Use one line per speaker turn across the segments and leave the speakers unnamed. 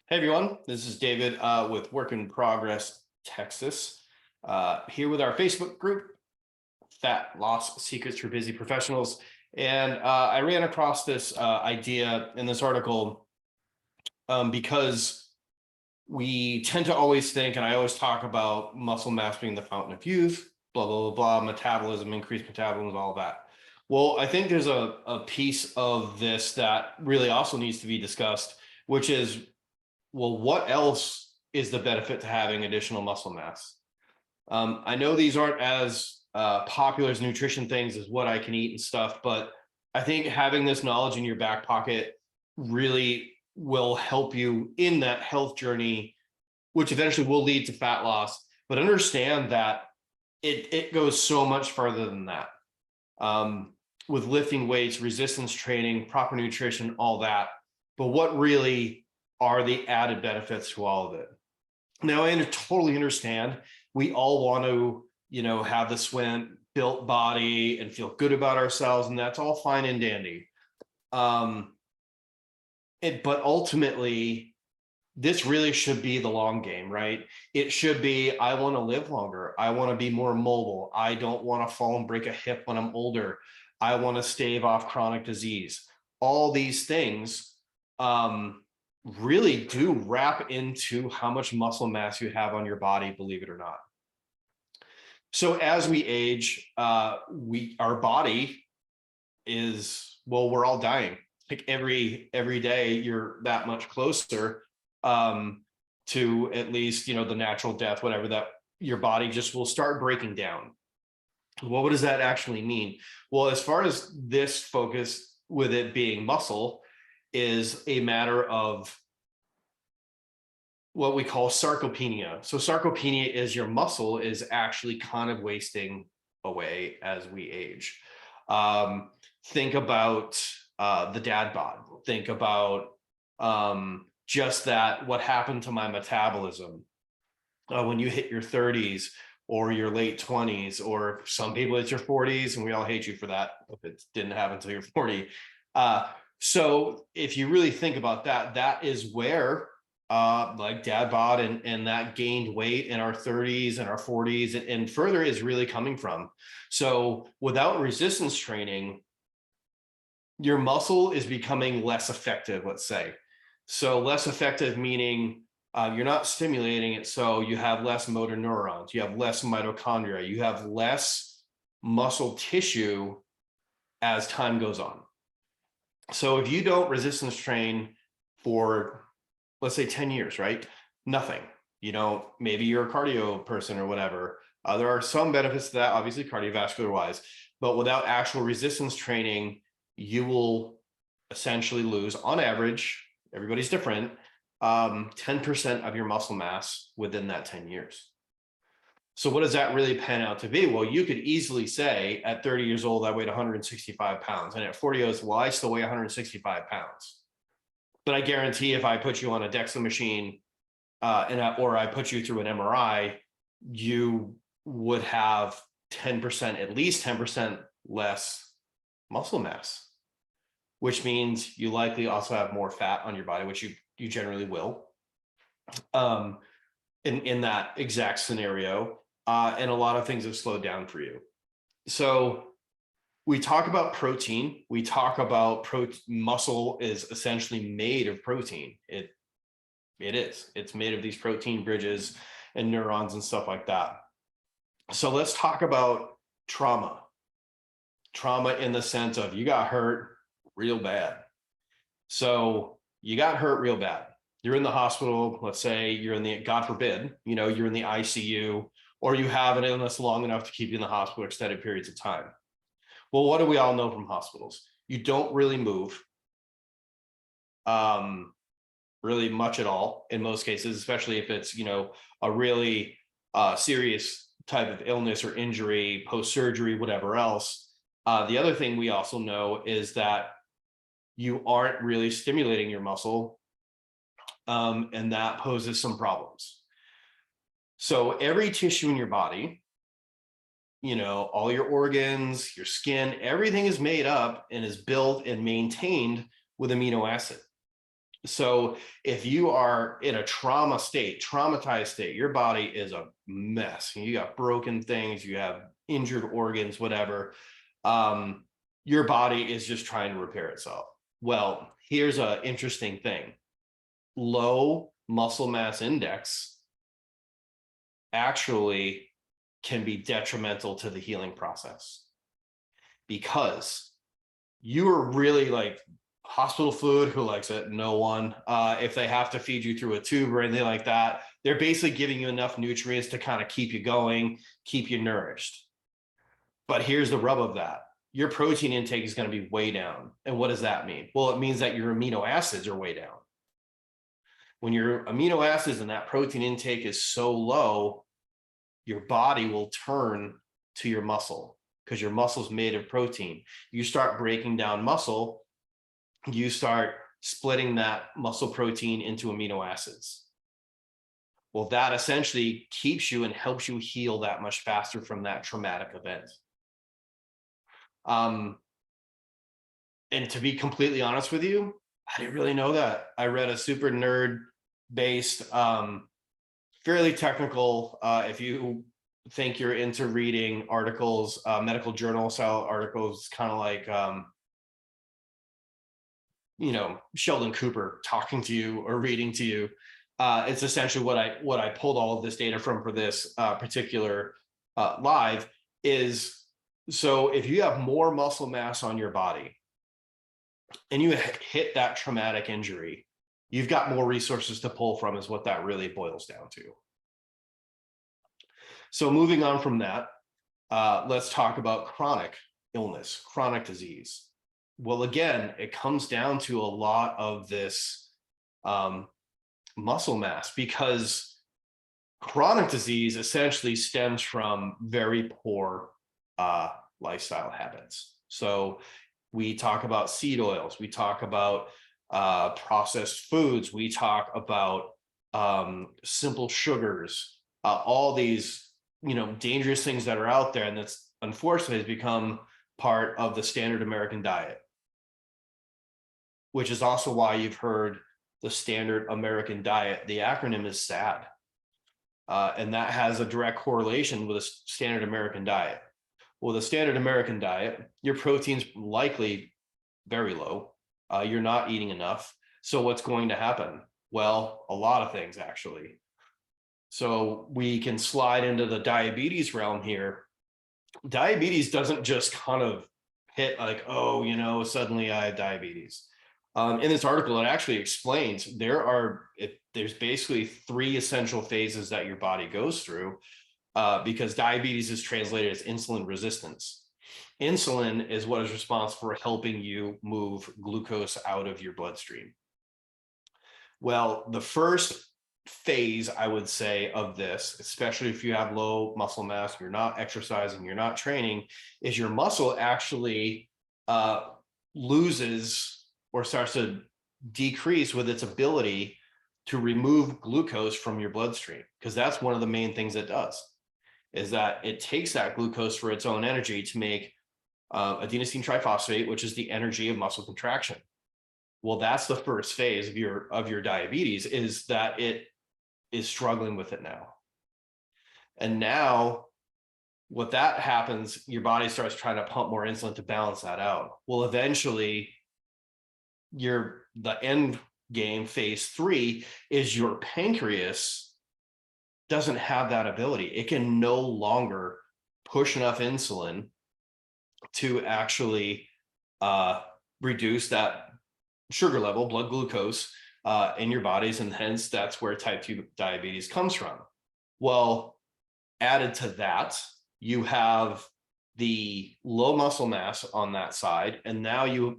Hey everyone, this is David with Work in Progress Texas. Here with our Facebook group, Fat Loss Secrets for Busy Professionals. And I ran across this idea in this article because we tend to always think, and I always talk about muscle mass being the fountain of youth, blah, blah, blah, blah, metabolism, increased metabolism, all that. Well, I think there's a piece of this that really also needs to be discussed, which is, well, what else is the benefit to having additional muscle mass? I know these aren't as popular as nutrition things as what I can eat and stuff, but I think having this knowledge in your back pocket really will help you in that health journey, which eventually will lead to fat loss. But understand that it goes so much further than that. With lifting weights, resistance training, proper nutrition, all that. But what really are the added benefits to all of it? Now, I totally understand. We all want to, have the swim built body and feel good about ourselves, and that's all fine and dandy. But ultimately, this really should be the long game, right? It should be, I want to live longer. I want to be more mobile. I don't want to fall and break a hip when I'm older. I want to stave off chronic disease. All these things really do wrap into how much muscle mass you have on your body, believe it or not. So as we age, our body is, well, we're all dying. Like every day, you're that much closer to at least, the natural death, whatever, that your body just will start breaking down. Well, what does that actually mean? Well, as far as this focus with it being muscle is a matter of what we call sarcopenia. So sarcopenia is your muscle is actually kind of wasting away as we age. Think about the dad bod. Think about just that, what happened to my metabolism when you hit your 30s or your late 20s, or some people it's your 40s, and we all hate you for that if it didn't happen until you're 40. So if you really think about that, that is where like dad bod and that gained weight in our 30s and our 40s and further is really coming from. So without resistance training, your muscle is becoming less effective, let's say. So less effective meaning you're not stimulating it, so you have less motor neurons, you have less mitochondria, you have less muscle tissue as time goes on. So if you don't resistance train for, let's say 10 years, right? Nothing, maybe you're a cardio person or whatever. There are some benefits to that, obviously cardiovascular wise, but without actual resistance training, you will essentially lose, on average, everybody's different, 10% of your muscle mass within that 10 years. So what does that really pan out to be? Well, you could easily say at 30 years old, I weighed 165 pounds. And at 40 years, well, I still weigh 165 pounds. But I guarantee if I put you on a DEXA machine or I put you through an MRI, you would have 10%, at least 10% less muscle mass, which means you likely also have more fat on your body, which you generally will in that exact scenario. And a lot of things have slowed down for you. So we talk about protein. We talk about muscle is essentially made of protein. It is. It's made of these protein bridges and neurons and stuff like that. So let's talk about trauma. Trauma in the sense of you got hurt real bad. So you got hurt real bad. You're in the hospital. Let's say you're in the, God forbid, you're in the ICU, or you have an illness long enough to keep you in the hospital extended periods of time. Well, what do we all know from hospitals? You don't really move really much at all in most cases, especially if it's, a really serious type of illness or injury, post-surgery, whatever else. The other thing we also know is that you aren't really stimulating your muscle, and that poses some problems. So every tissue in your body, all your organs, your skin, everything is made up and is built and maintained with amino acid. So if you are in a trauma state, traumatized state, your body is a mess. You got broken things, you have injured organs, whatever. Um, your body is just trying to repair itself. Well, here's an interesting thing. Low muscle mass index actually can be detrimental to the healing process, because you are really like hospital food. Who likes it? No one. If they have to feed you through a tube or anything like that, they're basically giving you enough nutrients to kind of keep you going, keep you nourished. But here's the rub of that. Your protein intake is going to be way down. And what does that mean? Well, it means that your amino acids are way down. When your amino acids and that protein intake is so low, your body will turn to your muscle, because your muscle's made of protein. You start breaking down muscle, you start splitting that muscle protein into amino acids. Well, that essentially keeps you and helps you heal that much faster from that traumatic event. And to be completely honest with you, I didn't really know that. I read a super nerd based, fairly technical. If you think you're into reading articles, medical journal style articles, kind of like, Sheldon Cooper talking to you or reading to you. It's essentially what I pulled all of this data from for this particular live is, so if you have more muscle mass on your body and you hit that traumatic injury, you've got more resources to pull from, is what that really boils down to. So moving on from that, let's talk about chronic illness, chronic disease. Well, again, it comes down to a lot of this muscle mass, because chronic disease essentially stems from very poor lifestyle habits. So we talk about seed oils, we talk about processed foods, we talk about simple sugars, all these, dangerous things that are out there, and that's unfortunately has become part of the standard American diet, which is also why you've heard the standard American diet. The acronym is SAD. And that has a direct correlation with a standard American diet. Well, the standard American diet, your protein's likely very low. You're not eating enough. So what's going to happen? Well, a lot of things actually. So we can slide into the diabetes realm here. Diabetes doesn't just kind of hit like, oh, suddenly I have diabetes. In this article, it actually explains there's basically 3 essential phases that your body goes through, because diabetes is translated as insulin resistance. Insulin is what is responsible for helping you move glucose out of your bloodstream. Well, the first phase, I would say, of this, especially if you have low muscle mass, you're not exercising, you're not training, is your muscle actually loses or starts to decrease with its ability to remove glucose from your bloodstream, because that's one of the main things it does, is that it takes that glucose for its own energy to make adenosine triphosphate, which is the energy of muscle contraction. Well, that's the first phase of your diabetes, is that it is struggling with it now. And now what that happens, your body starts trying to pump more insulin to balance that out. Well, eventually the end game, phase 3, is your pancreas doesn't have that ability. It can no longer push enough insulin to actually reduce that sugar level, blood glucose in your bodies, and hence that's where type 2 diabetes comes from. Well, added to that, you have the low muscle mass on that side, and now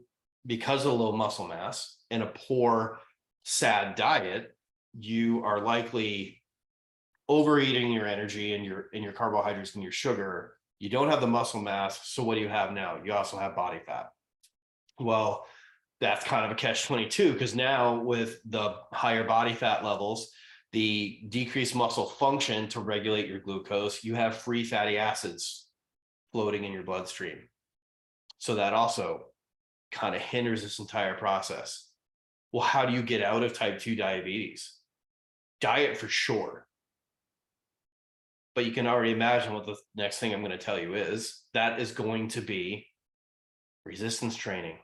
because of low muscle mass and a poor SAD diet, you are likely overeating your energy and your carbohydrates and your sugar. You don't have the muscle mass, so what do you have now? You also have body fat. Well, that's kind of a catch-22, because now with the higher body fat levels, the decreased muscle function to regulate your glucose, you have free fatty acids floating in your bloodstream. So that also kind of hinders this entire process. Well, how do you get out of type 2 diabetes? Diet for sure. But you can already imagine what the next thing I'm going to tell you is. That is going to be resistance training.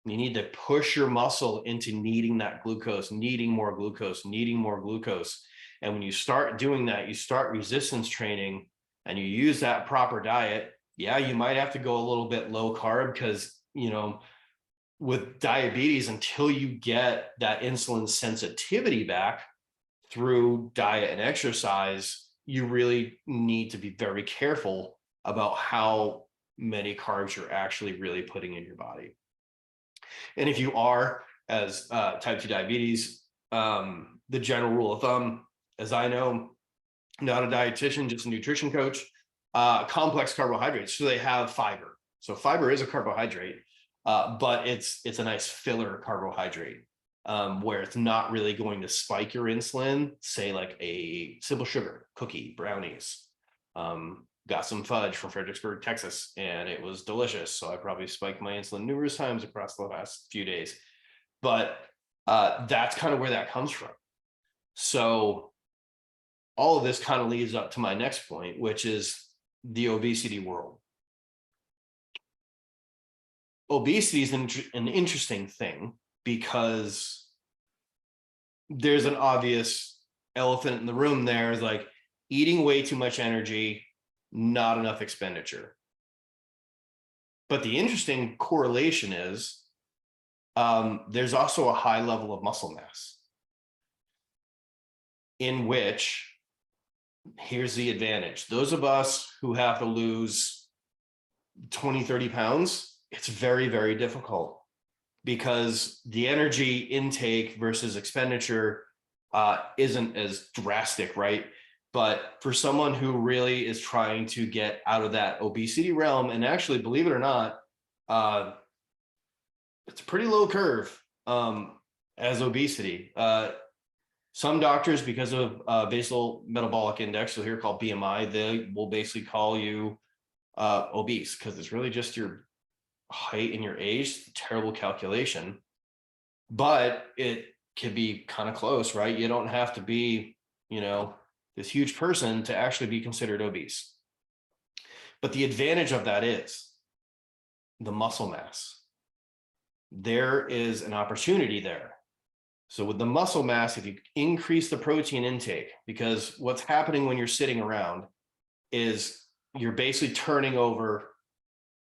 You need to push your muscle into needing that glucose, needing more glucose, needing more glucose. And when you start doing that, you start resistance training and you use that proper diet. Yeah, you might have to go a little bit low carb because, you know, with diabetes, until you get that insulin sensitivity back through diet and exercise, you really need to be very careful about how many carbs you're actually really putting in your body. And if you are, as type 2 diabetes, the general rule of thumb, as I know, not a dietitian, just a nutrition coach, complex carbohydrates. So they have fiber. So fiber is a carbohydrate, but it's a nice filler carbohydrate, where it's not really going to spike your insulin, say like a simple sugar cookie, brownies. Got some fudge from Fredericksburg, Texas, and it was delicious. So I probably spiked my insulin numerous times across the last few days. But that's kind of where that comes from. So all of this kind of leads up to my next point, which is the obesity world. Obesity is an interesting thing because there's an obvious elephant in the room there, is like eating way too much energy, not enough expenditure. But the interesting correlation is there's also a high level of muscle mass, in which, here's the advantage. Those of us who have to lose 20, 30 pounds, it's very, very difficult because the energy intake versus expenditure isn't as drastic, right? But for someone who really is trying to get out of that obesity realm, and actually, believe it or not, it's a pretty low curve as obesity. Some doctors, because of basal metabolic index, so here called BMI, they will basically call you obese because it's really just your height and your age. Terrible calculation, but it can be kind of close, right? You don't have to be, you know, this huge person to actually be considered obese. But the advantage of that is the muscle mass. There is an opportunity there. So with the muscle mass, if you increase the protein intake, because what's happening when you're sitting around is you're basically turning over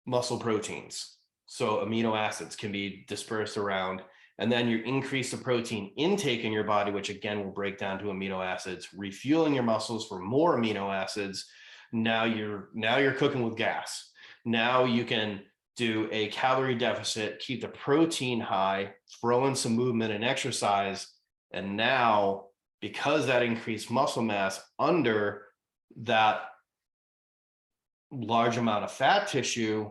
muscle proteins. So amino acids can be dispersed around, and then you increase the protein intake in your body, which again will break down to amino acids, refueling your muscles for more amino acids. Now you're cooking with gas. Now you can do a calorie deficit, keep the protein high, throw in some movement and exercise. And now, because that increased muscle mass under that large amount of fat tissue,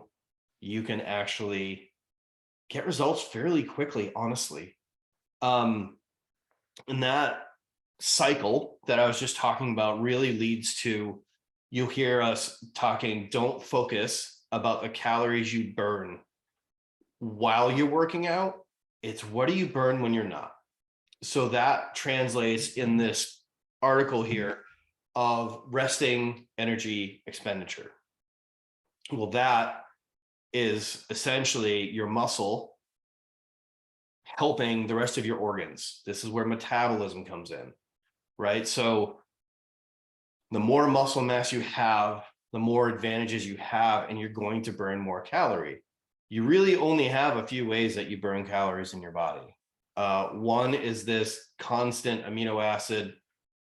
you can actually get results fairly quickly, honestly. And that cycle that I was just talking about really leads to, you'll hear us talking, don't focus about the calories you burn while you're working out. It's what do you burn when you're not? So that translates in this article here of resting energy expenditure. Well, that is essentially your muscle helping the rest of your organs. This is where metabolism comes in, right? So the more muscle mass you have, the more advantages you have, and you're going to burn more calorie. You really only have a few ways that you burn calories in your body. One is this constant amino acid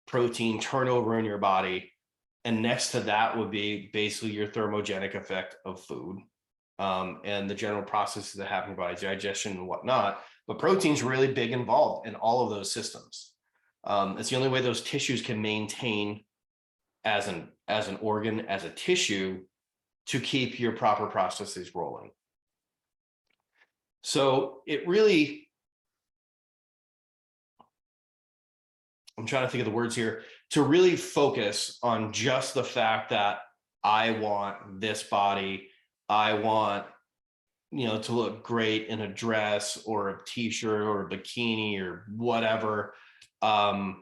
protein turnover in your body. And next to that would be basically your thermogenic effect of food, and the general processes that happen by digestion and whatnot. But protein's really big involved in all of those systems. It's the only way those tissues can maintain as an organ, as a tissue, to keep your proper processes rolling. So it really, I'm trying to think of the words here, to really focus on just the fact that I want this body, I want to look great in a dress or a t-shirt or a bikini or whatever. I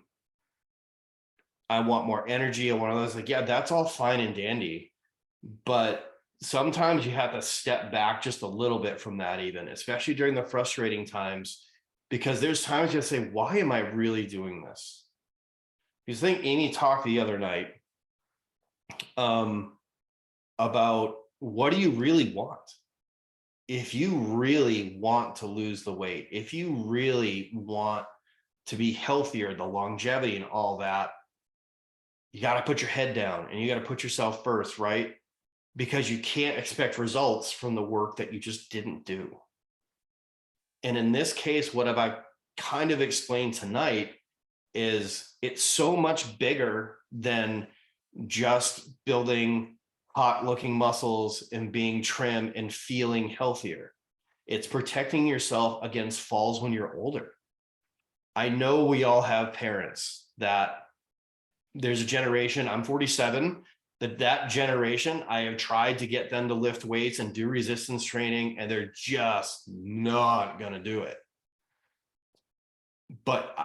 want more energy. I want all those, like, yeah, that's all fine and dandy. But sometimes you have to step back just a little bit from that, even, especially during the frustrating times, because there's times you say, why am I really doing this? Because I think Amy talked the other night about, what do you really want? If you really want to lose the weight, if you really want to be healthier, the longevity and all that, you got to put your head down and you got to put yourself first, right? Because you can't expect results from the work that you just didn't do. And in this case, what have I kind of explained tonight is, it's so much bigger than just building hot looking muscles and being trim and feeling healthier. It's protecting yourself against falls when you're older. I know we all have parents that, there's a generation, I'm 47, that generation, I have tried to get them to lift weights and do resistance training, and they're just not going to do it. But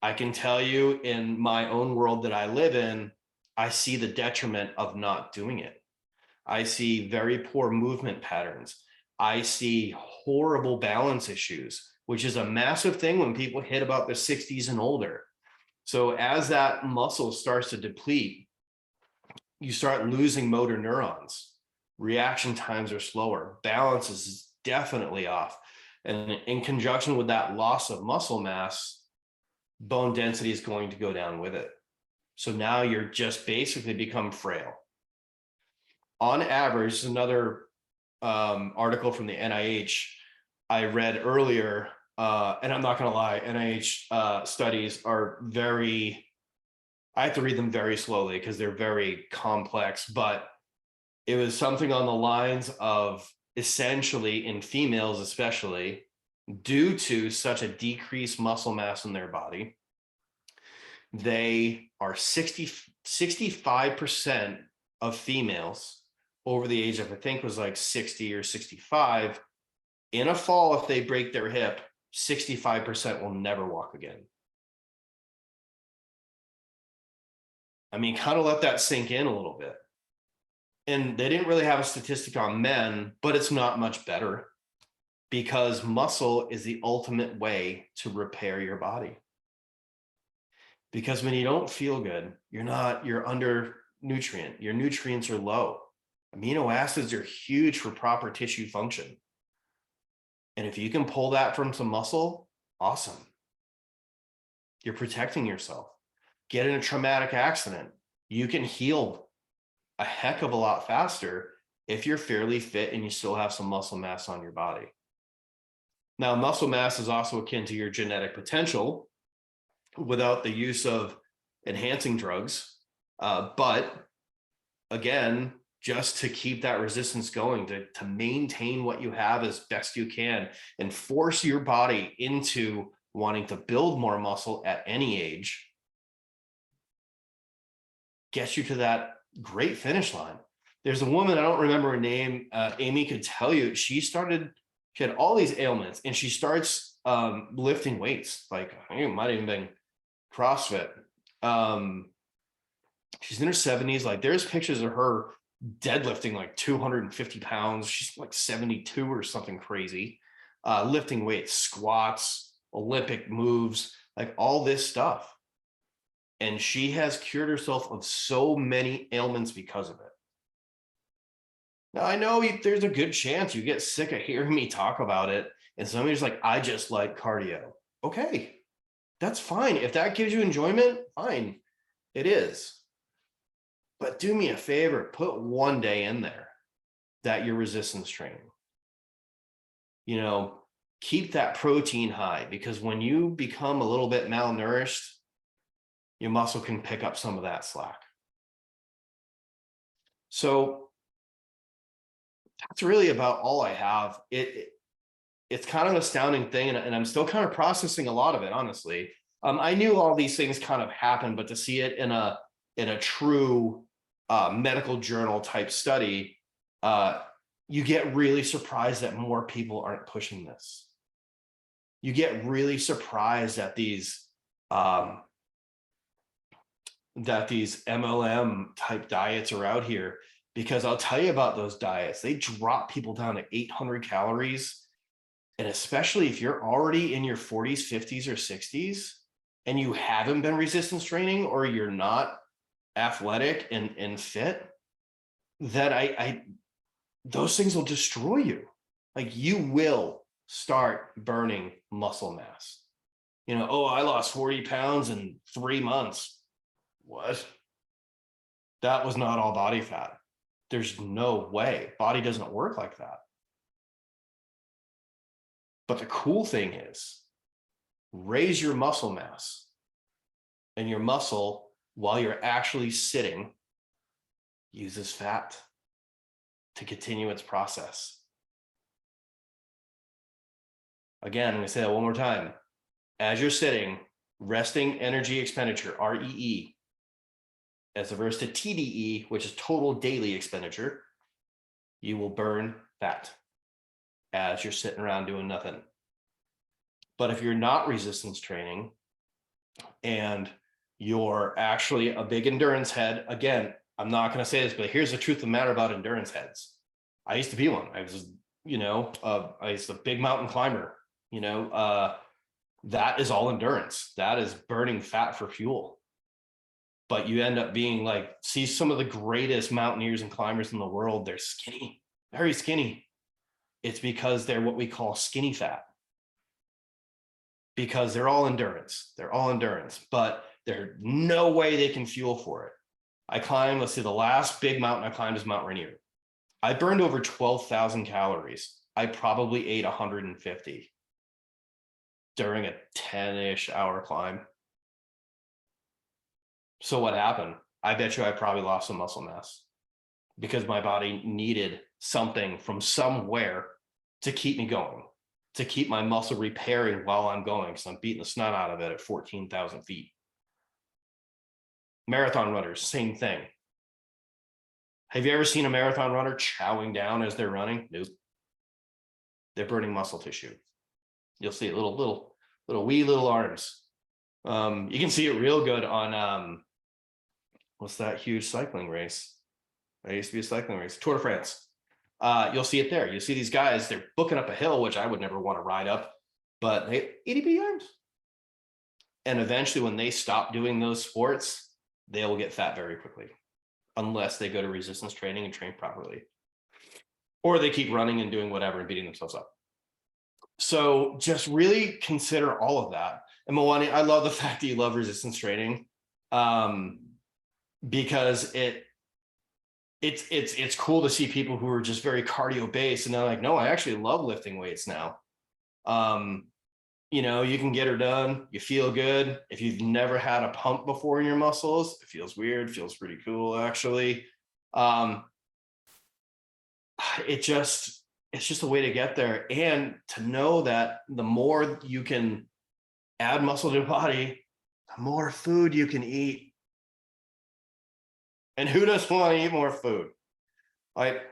I can tell you, in my own world that I live in, I see the detriment of not doing it. I see very poor movement patterns. I see horrible balance issues, which is a massive thing when people hit about their 60s and older. So as that muscle starts to deplete, you start losing motor neurons. Reaction times are slower. Balance is definitely off. And in conjunction with that loss of muscle mass, bone density is going to go down with it. So now you're just basically become frail. On average, another article from the NIH I read earlier, and I'm not going to lie, NIH studies are very, I have to read them very slowly because they're very complex, but it was something on the lines of, essentially in females, especially due to such a decreased muscle mass in their body, they are 65% of females over the age of, I think was like 60 or 65, in a fall, if they break their hip, 65% will never walk again. I mean, kind of let that sink in a little bit. And they didn't really have a statistic on men, but it's not much better, because muscle is the ultimate way to repair your body. Because when you don't feel good, you're under nutrient, your nutrients are low. Amino acids are huge for proper tissue function. And if you can pull that from some muscle, awesome. You're protecting yourself. Get in a traumatic accident, you can heal a heck of a lot faster if you're fairly fit and you still have some muscle mass on your body. Now, muscle mass is also akin to your genetic potential without the use of enhancing drugs. But again, just to keep that resistance going, to maintain what you have as best you can and force your body into wanting to build more muscle at any age, gets you to that great finish line. There's a woman, I don't remember her name, Amy could tell you, she had all these ailments and she starts lifting weights, like I think it might have even been CrossFit. She's in her 70s. Like, there's pictures of her deadlifting like 250 pounds. She's like 72 or something crazy, lifting weights, squats, Olympic moves, like all this stuff. And she has cured herself of so many ailments because of it. Now, I know there's a good chance you get sick of hearing me talk about it, and somebody's like, I just like cardio. Okay, that's fine. If that gives you enjoyment, fine, it is. But do me a favor, put one day in there that you're resistance training. Keep that protein high, because when you become a little bit malnourished, your muscle can pick up some of that slack. So that's really about all I have. It's kind of an astounding thing, and I'm still kind of processing a lot of it, honestly. I knew all these things kind of happened, but to see it in a true medical journal type study, you get really surprised that more people aren't pushing this. You get really surprised that these MLM type diets are out here, because I'll tell you about those diets. They drop people down to 800 calories. And especially if you're already in your 40s, 50s, or 60s, and you haven't been resistance training, or you're not athletic and fit, that those things will destroy you. Like, you will start burning muscle mass. Oh, I lost 40 pounds in 3 months. What? That was not all body fat. There's no way. Body doesn't work like that. But the cool thing is, raise your muscle mass, and your muscle, while you're actually sitting, uses fat to continue its process. Again, I'm going to say that one more time. As you're sitting, resting energy expenditure, REE, as opposed to TDE, which is total daily expenditure, you will burn fat as you're sitting around doing nothing. But if you're not resistance training and you're actually a big endurance head, again, I'm not going to say this, but here's the truth of the matter about endurance heads. I used to be one. I was, I was a big mountain climber. That is all endurance. That is burning fat for fuel. But you end up being like, see some of the greatest mountaineers and climbers in the world, they're skinny, very skinny. It's because they're what we call skinny fat. Because they're all endurance. They're all endurance, but there's no way they can fuel for it. I climbed, let's see, the last big mountain I climbed is Mount Rainier. I burned over 12,000 calories. I probably ate 150 during a 10-ish hour climb. So what happened? I bet you I probably lost some muscle mass, because my body needed something from somewhere to keep me going, to keep my muscle repairing while I'm going, because I'm beating the snot out of it at 14,000 feet. Marathon runners, same thing. Have you ever seen a marathon runner chowing down as they're running? Nope. They're burning muscle tissue. You'll see it, little wee little arms. You can see it real good on what's that huge cycling race? There used to be a cycling race, Tour de France. You'll see it there. You see these guys, they're booking up a hill, which I would never want to ride up, but they EDP arms. And eventually, when they stop doing those sports, they will get fat very quickly, unless they go to resistance training and train properly, or they keep running and doing whatever and beating themselves up. So just really consider all of that. And Milani, I love the fact that you love resistance training, because it's cool to see people who are just very cardio based, and they're like, no, I actually love lifting weights now. You can get her done. You feel good. If you've never had a pump before in your muscles, it feels weird, feels pretty cool, actually. It's just a way to get there, and to know that the more you can add muscle to your body, the more food you can eat. And who doesn't want to eat more food? Like,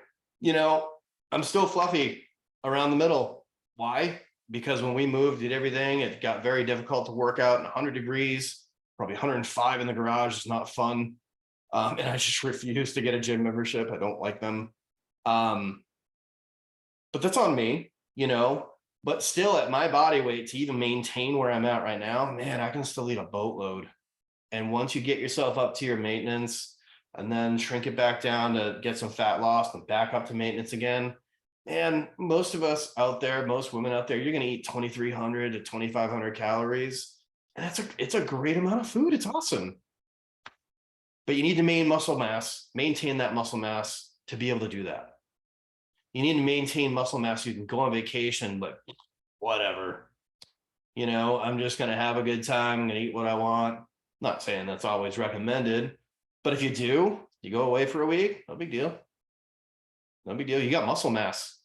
I'm still fluffy around the middle. Why? Because when we moved, did everything, it got very difficult to work out in 100 degrees, probably 105 in the garage. It's not fun. And I just refuse to get a gym membership. I don't like them. But that's on me, but still, at my body weight, to even maintain where I'm at right now, man, I can still eat a boatload. And once you get yourself up to your maintenance and then shrink it back down to get some fat loss and back up to maintenance again, man, most of us out there, most women out there, you're going to eat 2,300 to 2,500 calories. And it's a great amount of food. It's awesome. But you need to maintain that muscle mass to be able to do that. You need to maintain muscle mass so you can go on vacation, but whatever. I'm just going to have a good time. I'm going to eat what I want. Not saying that's always recommended, but if you do, you go away for a week, no big deal. No big deal. You got muscle mass,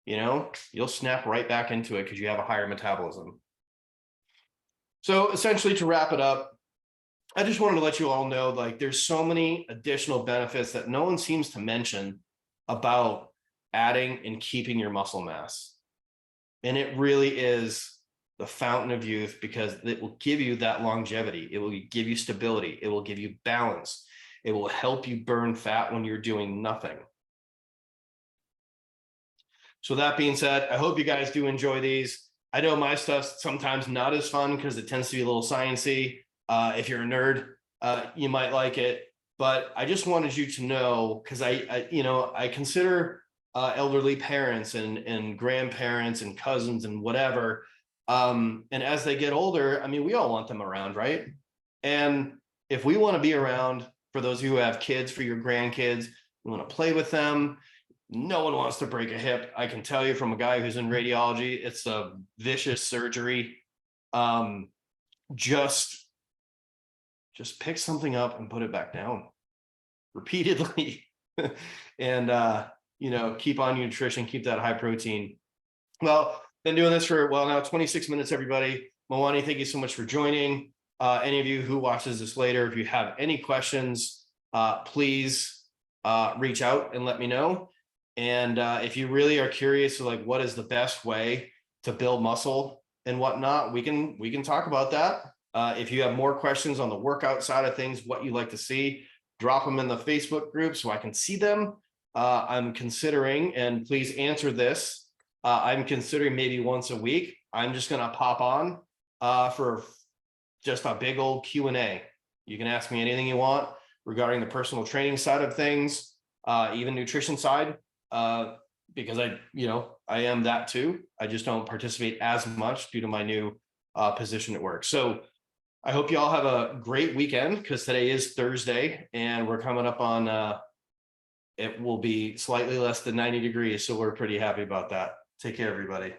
you'll snap right back into it because you have a higher metabolism. So essentially, to wrap it up, I just wanted to let you all know, like, there's so many additional benefits that no one seems to mention about adding and keeping your muscle mass. And it really is the fountain of youth, because it will give you that longevity. It will give you stability. It will give you balance. It will help you burn fat when you're doing nothing. So that being said, I hope you guys do enjoy these. I know my stuff's sometimes not as fun because it tends to be a little sciencey. If you're a nerd, you might like it. But I just wanted you to know, because I consider elderly parents and grandparents and cousins and whatever. And as they get older, I mean, we all want them around, right? And if we want to be around for those of you who have kids, for your grandkids, you want to play with them. No one wants to break a hip. I can tell you from a guy who's in radiology, it's a vicious surgery. Just pick something up and put it back down repeatedly. And keep on your nutrition, keep that high protein. Well, been doing this for now 26 minutes, everybody. Mawani, thank you so much for joining. Any of you who watches this later, if you have any questions, please reach out and let me know. And if you really are curious, like what is the best way to build muscle and whatnot, we can talk about that. If you have more questions on the workout side of things, what you like to see, drop them in the Facebook group so I can see them. I'm considering, and please answer this, I'm considering maybe once a week, I'm just going to pop on for just a big old Q&A. You can ask me anything you want regarding the personal training side of things, even nutrition side, because I am that too. I just don't participate as much due to my new position at work. So I hope you all have a great weekend, because today is Thursday and we're coming up on, it will be slightly less than 90 degrees. So we're pretty happy about that. Take care, everybody.